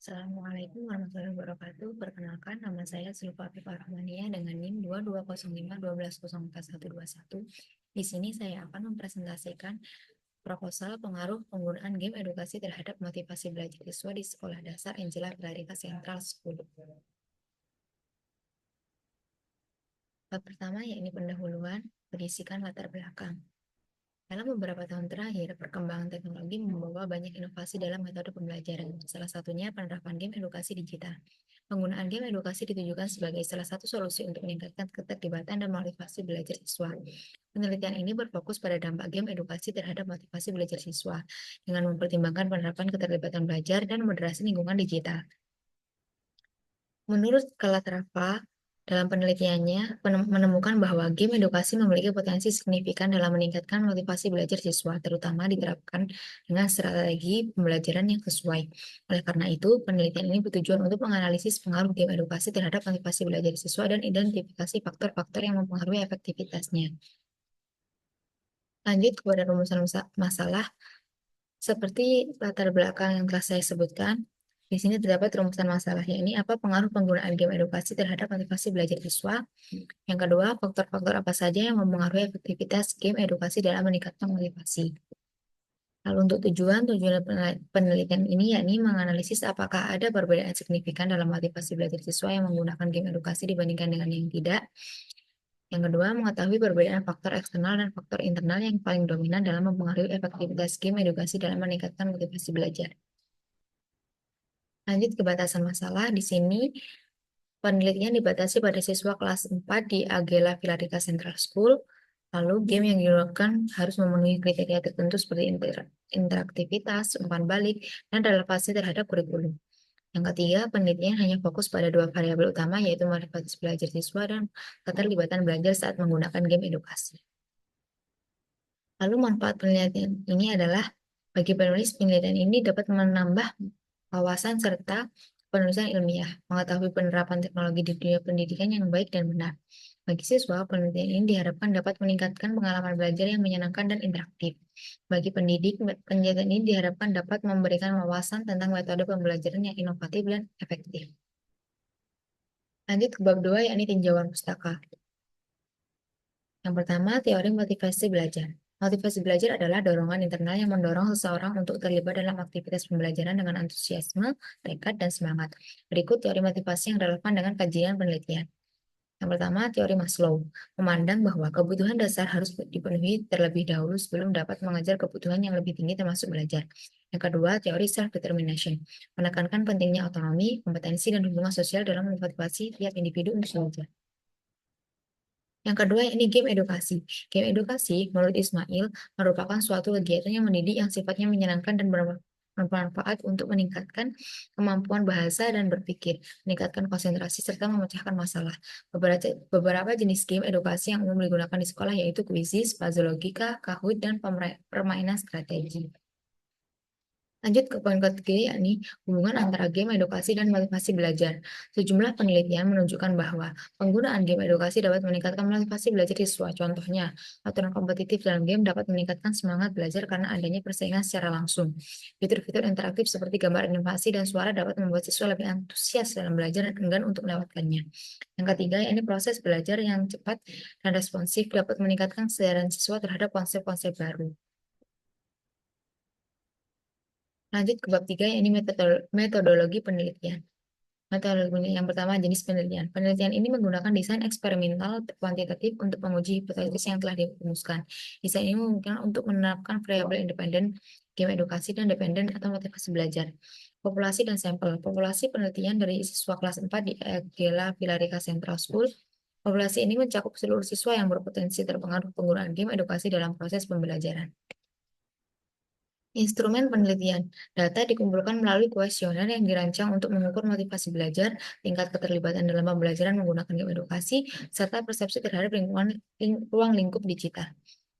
Assalamualaikum warahmatullahi wabarakatuh. Perkenalkan, nama saya Zulfa Afifah Rahmania dengan NIM 2205120141. Di sini saya akan mempresentasikan proposal pengaruh penggunaan game edukasi terhadap motivasi belajar siswa di Sekolah Dasar Angela Filarita Central School. Bab pertama yakni pendahuluan, berisikan latar belakang. Dalam beberapa tahun terakhir, perkembangan teknologi membawa banyak inovasi dalam metode pembelajaran. Salah satunya penerapan game edukasi digital. Penggunaan game edukasi ditujukan sebagai salah satu solusi untuk meningkatkan keterlibatan dan motivasi belajar siswa. Penelitian ini berfokus pada dampak game edukasi terhadap motivasi belajar siswa, dengan mempertimbangkan penerapan keterlibatan belajar dan moderasi lingkungan digital. Menurut Calatrava, dalam penelitiannya menemukan bahwa game edukasi memiliki potensi signifikan dalam meningkatkan motivasi belajar siswa, terutama diterapkan dengan strategi pembelajaran yang sesuai. Oleh karena itu, penelitian ini bertujuan untuk menganalisis pengaruh game edukasi terhadap motivasi belajar siswa dan identifikasi faktor-faktor yang mempengaruhi efektivitasnya. Lanjut kepada rumusan masalah. Seperti latar belakang yang telah saya sebutkan, di sini terdapat rumusan masalah, yakni apa pengaruh penggunaan game edukasi terhadap motivasi belajar siswa. Yang kedua, faktor-faktor apa saja yang mempengaruhi efektivitas game edukasi dalam meningkatkan motivasi. Lalu untuk tujuan penelitian ini yakni menganalisis apakah ada perbedaan signifikan dalam motivasi belajar siswa yang menggunakan game edukasi dibandingkan dengan yang tidak. Yang kedua, mengetahui perbedaan faktor eksternal dan faktor internal yang paling dominan dalam mempengaruhi efektivitas game edukasi dalam meningkatkan motivasi belajar. Lanjut ke batasan masalah, di sini penelitian dibatasi pada siswa kelas 4 di Angela Filarita Central School. Lalu game yang digunakan harus memenuhi kriteria tertentu seperti interaktivitas, umpan balik, dan relevansi terhadap kurikulum. Yang ketiga, penelitian hanya fokus pada dua variabel utama, yaitu motivasi belajar siswa dan keterlibatan belajar saat menggunakan game edukasi. Lalu manfaat penelitian ini adalah bagi penulis, penelitian ini dapat menambah wawasan serta penulisan ilmiah, mengetahui penerapan teknologi di dunia pendidikan yang baik dan benar. Bagi siswa, penelitian ini diharapkan dapat meningkatkan pengalaman belajar yang menyenangkan dan interaktif. Bagi pendidik, penelitian ini diharapkan dapat memberikan wawasan tentang metode pembelajaran yang inovatif dan efektif. Lanjut ke bab 2, yakni tinjauan pustaka. Yang pertama, teori motivasi belajar. Motivasi belajar adalah dorongan internal yang mendorong seseorang untuk terlibat dalam aktivitas pembelajaran dengan antusiasme, tekad, dan semangat. Berikut teori motivasi yang relevan dengan kajian penelitian. Yang pertama, teori Maslow memandang bahwa kebutuhan dasar harus dipenuhi terlebih dahulu sebelum dapat mengejar kebutuhan yang lebih tinggi termasuk belajar. Yang kedua, teori self-determination menekankan pentingnya otonomi, kompetensi, dan hubungan sosial dalam memotivasi tiap individu untuk belajar. Yang kedua, ini game edukasi. Game edukasi, menurut Ismail, merupakan suatu kegiatan yang mendidik yang sifatnya menyenangkan dan bermanfaat untuk meningkatkan kemampuan bahasa dan berpikir, meningkatkan konsentrasi, serta memecahkan masalah. Beberapa jenis game edukasi yang umum digunakan di sekolah yaitu kuisis, puzzle logika, Kahoot, dan permainan strategi. Lanjut ke poin ketiga, yakni hubungan antara game edukasi dan motivasi belajar. Sejumlah penelitian menunjukkan bahwa penggunaan game edukasi dapat meningkatkan motivasi belajar siswa. Contohnya, aturan kompetitif dalam game dapat meningkatkan semangat belajar karena adanya persaingan secara langsung. Fitur-fitur interaktif seperti gambar animasi dan suara dapat membuat siswa lebih antusias dalam belajar dan enggan untuk melewatkannya. Yang ketiga, yakni proses belajar yang cepat dan responsif dapat meningkatkan kesadaran siswa terhadap konsep-konsep baru. Lanjut ke bab 3, ini metodologi penelitian. Metodologi yang pertama, jenis penelitian. Penelitian ini menggunakan desain eksperimental kuantitatif untuk menguji hipotesis yang telah dirumuskan. Desain ini memungkinkan untuk menerapkan variabel independen, game edukasi, dan dependen atau motivasi belajar. Populasi dan sampel. Populasi penelitian dari siswa kelas 4 di Angela Filarita Central School. Populasi ini mencakup seluruh siswa yang berpotensi terpengaruh penggunaan game edukasi dalam proses pembelajaran. Instrumen penelitian. Data dikumpulkan melalui kuesioner yang dirancang untuk mengukur motivasi belajar, tingkat keterlibatan dalam pembelajaran menggunakan game edukasi, serta persepsi terhadap ruang lingkup digital.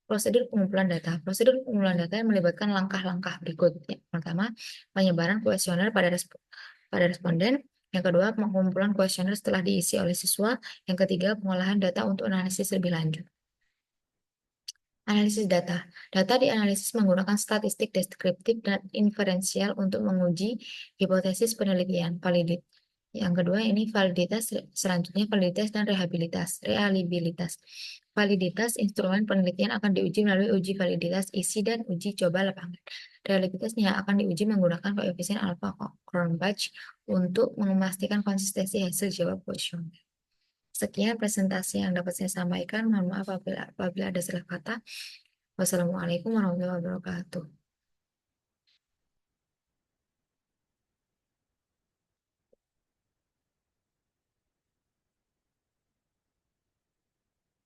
Prosedur pengumpulan data. Prosedur pengumpulan data yang melibatkan langkah-langkah berikut. Yang pertama, penyebaran kuesioner pada responden. Yang kedua, pengumpulan kuesioner setelah diisi oleh siswa. Yang ketiga, pengolahan data untuk analisis lebih lanjut. Analisis data. Data dianalisis menggunakan statistik deskriptif dan inferensial untuk menguji hipotesis penelitian. Yang kedua ini validitas, selanjutnya validitas dan reliabilitas. Validitas instrumen penelitian akan diuji melalui uji validitas isi dan uji coba lapangan. Reliabilitasnya akan diuji menggunakan koefisien alpha Cronbach untuk memastikan konsistensi hasil jawab kuesioner. Sekian presentasi yang dapat saya sampaikan. Mohon maaf apabila ada salah kata. Wassalamualaikum warahmatullahi wabarakatuh.